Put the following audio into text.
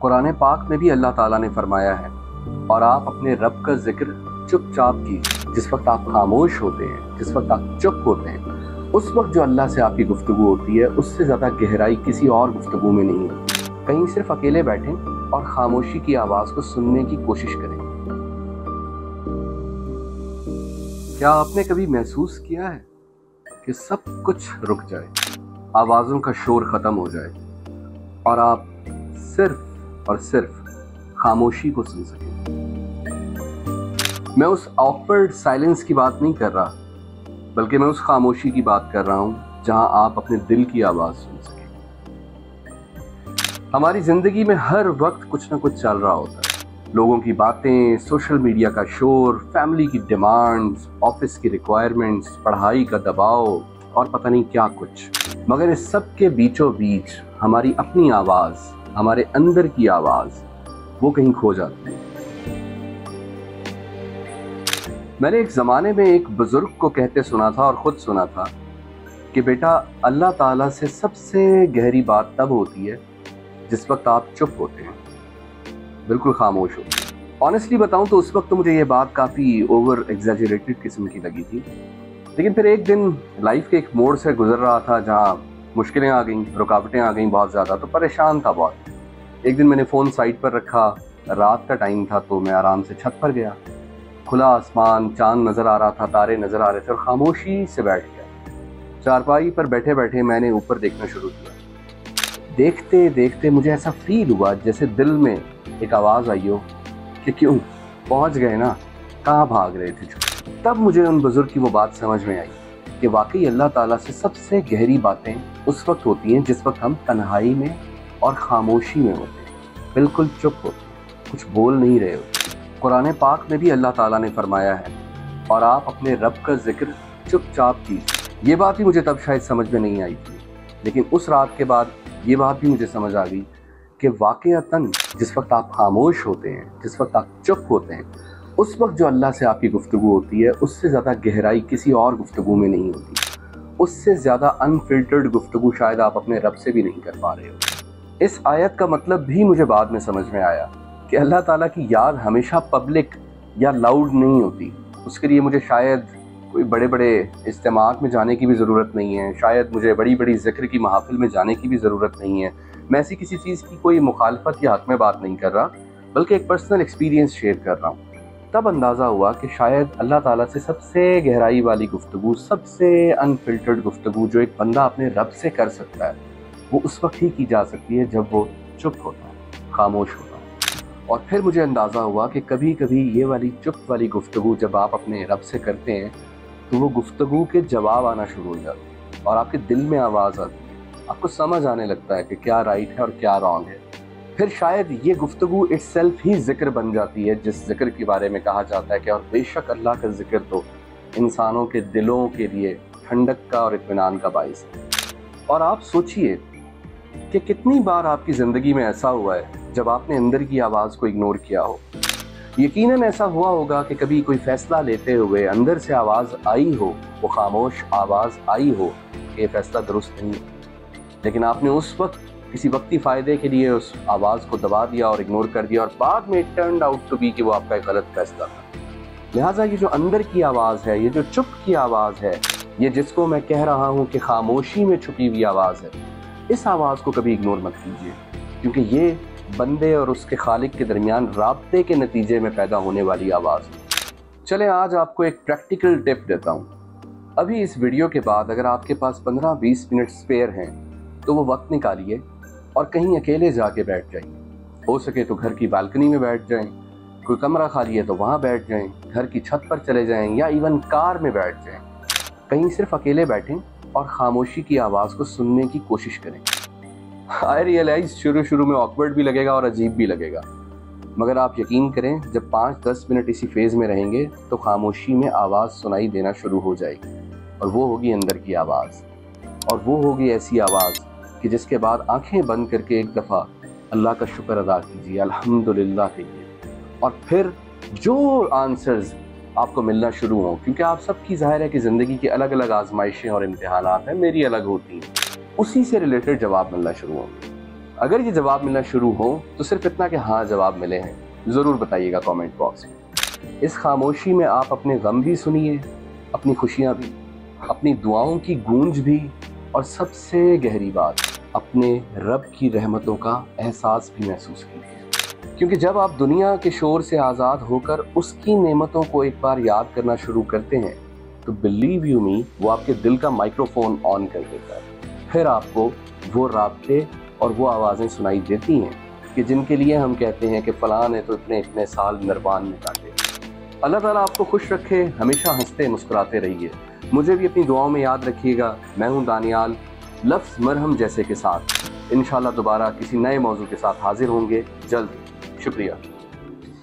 कुरान पाक में भी अल्लाह ताला ने फरमाया है, और आप अपने रब का जिक्र चुपचाप कीजिए। जिस वक्त आप खामोश होते हैं, जिस वक्त आप चुप होते हैं, उस वक्त जो अल्लाह से आपकी गुफ्तगू होती है, उससे ज़्यादा गहराई किसी और गुफ्तगू में नहीं होती। कहीं सिर्फ अकेले बैठें और खामोशी की आवाज़ को सुनने की कोशिश करें। क्या आपने कभी महसूस किया है कि सब कुछ रुक जाए, आवाज़ों का शोर ख़त्म हो जाए और आप सिर्फ और सिर्फ खामोशी को सुन सकें? मैं उस ऑकवर्ड साइलेंस की बात नहीं कर रहा, बल्कि मैं उस खामोशी की बात कर रहा हूँ जहां आप अपने दिल की आवाज़ सुन सकें। हमारी ज़िंदगी में हर वक्त कुछ ना कुछ चल रहा होता है। लोगों की बातें, सोशल मीडिया का शोर, फैमिली की डिमांड्स, ऑफिस की रिक्वायरमेंट्स, पढ़ाई का दबाव और पता नहीं क्या कुछ। मगर इस सब के बीचों बीच हमारी अपनी आवाज़, हमारे अंदर की आवाज़, वो कहीं खो जाती है। मैंने एक ज़माने में एक बुज़ुर्ग को कहते सुना था और ख़ुद सुना था कि बेटा, अल्लाह ताला से सबसे गहरी बात तब होती है जिस वक्त आप चुप होते हैं, बिल्कुल खामोश हो। ऑनेस्टली बताऊं तो उस वक्त तो मुझे ये बात काफ़ी ओवर एग्जैजरेटेड किस्म की लगी थी। लेकिन फिर एक दिन लाइफ के एक मोड़ से गुजर रहा था जहाँ मुश्किलें आ गईं, रुकावटें आ गईं बहुत ज़्यादा, तो परेशान था बहुत। एक दिन मैंने फ़ोन साइड पर रखा, रात का टाइम था, तो मैं आराम से छत पर गया। खुला आसमान, चांद नज़र आ रहा था, तारे नज़र आ रहे थे और खामोशी से बैठ गया। चारपाई पर बैठे बैठे मैंने ऊपर देखना शुरू किया। देखते देखते मुझे ऐसा फील हुआ जैसे दिल में एक आवाज़ आई हो कि क्यों, पहुंच गए ना, कहाँ भाग रहे थे। तब मुझे उन बुजुर्ग की वो बात समझ में आई कि वाकई अल्लाह ताला से सबसे गहरी बातें उस वक्त होती हैं जिस वक्त हम तन्हाई में और खामोशी में होते हैं, बिल्कुल चुप होते हैं, कुछ बोल नहीं रहे होते। कुरान पाक में भी अल्लाह ताला ने फरमाया है, और आप अपने रब का जिक्र चुपचाप कीजिए। ये बात भी मुझे तब शायद समझ में नहीं आई थी, लेकिन उस रात के बाद ये बात भी मुझे समझ आ गई कि वाक़ईतन जिस वक्त आप खामोश होते हैं, जिस वक्त आप चुप होते हैं, उस वक्त जो अल्लाह से आपकी गुफ्तगू होती है, उससे ज़्यादा गहराई किसी और गुफ्तगू में नहीं होती। उससे ज़्यादा अनफिल्टर्ड गुफ्तगू शायद आप अपने रब से भी नहीं कर पा रहे हो। इस आयत का मतलब भी मुझे बाद में समझ में आया कि अल्लाह ताला की याद हमेशा पब्लिक या लाउड नहीं होती। उसके लिए मुझे शायद कोई बड़े बड़े इज्तिमात में जाने की भी ज़रूरत नहीं है, शायद मुझे बड़ी बड़ी ज़िक्र की महफिल में जाने की भी ज़रूरत नहीं है। मैं ऐसी किसी चीज़ की कोई मुखालफत या हक़ में बात नहीं कर रहा, बल्कि एक पर्सनल एक्सपीरियंस शेयर कर रहा हूँ। तब अंदाज़ा हुआ कि शायद अल्लाह ताला से सबसे गहराई वाली गुफ्तगू, सबसे अनफिल्टर्ड गुफ्तगू जो एक बंदा अपने रब से कर सकता है, वो उस वक्त ही की जा सकती है जब वो चुप होता है, खामोश होता है। और फिर मुझे अंदाज़ा हुआ कि कभी कभी ये वाली चुप वाली गुफ्तगू जब आप अपने रब से करते हैं, तो वो गुफ्तगू के जवाब आना शुरू हो जाते हैं और आपके दिल में आवाज़ आती है, आपको समझ आने लगता है कि क्या राइट है और क्या रॉन्ग है। फिर शायद ये गुफ्तगू इट्सेल्फ ही ज़िक्र बन जाती है, जिस ज़िक्र के बारे में कहा जाता है कि और बेशक अल्लाह का ज़िक्र तो इंसानों के दिलों के लिए ठंडक का और इत्मीनान का बाइस है। और आप सोचिए कि कितनी बार आपकी ज़िंदगी में ऐसा हुआ है जब आपने अंदर की आवाज़ को इग्नोर किया हो। यकीनन ऐसा हुआ होगा कि कभी कोई फ़ैसला लेते हुए अंदर से आवाज़ आई हो, वो खामोश आवाज़ आई हो कि ये फ़ैसला दुरुस्त नहीं, लेकिन आपने उस वक्त किसी वक्ती फ़ायदे के लिए उस आवाज़ को दबा दिया और इग्नोर कर दिया, और बाद में it turned out to be कि वो आपका एक गलत फ़ैसला था। लिहाजा ये जो अंदर की आवाज़ है, ये जो चुप की आवाज़ है, ये जिसको मैं कह रहा हूँ कि खामोशी में छुपी हुई आवाज़ है, इस आवाज़ को कभी इग्नोर मत कीजिए, क्योंकि ये बंदे और उसके खालिक के दरमियान राब्ते के नतीजे में पैदा होने वाली आवाज़ है। चलें आज आपको एक प्रैक्टिकल टिप देता हूँ। अभी इस वीडियो के बाद अगर आपके पास 15-20 मिनट स्पेयर हैं, तो वो वक्त निकालिए और कहीं अकेले जाके बैठ जाइए। हो सके तो घर की बालकनी में बैठ जाएं, कोई कमरा खाली है तो वहाँ बैठ जाएं, घर की छत पर चले जाएं या इवन कार में बैठ जाएं। कहीं सिर्फ अकेले बैठें और खामोशी की आवाज़ को सुनने की कोशिश करें। आई रियलाइज शुरू में ऑकवर्ड भी लगेगा और अजीब भी लगेगा, मगर आप यकीन करें जब 5-10 मिनट इसी फेज़ में रहेंगे तो खामोशी में आवाज़ सुनाई देना शुरू हो जाएगी, और वो होगी अंदर की आवाज़, और वो होगी ऐसी आवाज़ कि जिसके बाद आंखें बंद करके एक दफ़ा अल्लाह का शुक्र अदा कीजिए, अल्हम्दुलिल्लाह कहिए, और फिर जो आंसर्स आपको मिलना शुरू हों, क्योंकि आप सबकी ज़ाहिर है कि ज़िंदगी की अलग अलग आजमाइशें और इम्तिहानात हैं, मेरी अलग होती हैं, उसी से रिलेटेड जवाब मिलना शुरू होंगे। अगर ये जवाब मिलना शुरू हो तो सिर्फ इतना कि हाँ जवाब मिले हैं, ज़रूर बताइएगा कमेंट बॉक्स में। इस खामोशी में आप अपने गम भी सुनिए, अपनी खुशियाँ भी, अपनी दुआओं की गूंज भी, और सबसे गहरी बात, अपने रब की रहमतों का एहसास भी महसूस कीजिए। क्योंकि जब आप दुनिया के शोर से आज़ाद होकर उसकी नेमतों को एक बार याद करना शुरू करते हैं तो बिलीव यू मी, वो आपके दिल का माइक्रोफोन ऑन कर देता है। फिर आपको वो राब्ते और वो आवाज़ें सुनाई देती हैं कि जिनके लिए हम कहते हैं कि फ़लाँ ने तो इतने इतने साल निर्वाण में काटे। अल्लाह ताला आपको खुश रखे, हमेशा हंसते मुस्कुराते रहिए। मुझे भी अपनी दुआओं में याद रखिएगा। मैं हूँ दानियाल, लफ्ज़ मरहम जैसे के साथ। इंशाल्लाह दोबारा किसी नए मौजू के साथ हाजिर होंगे जल्द। शुक्रिया।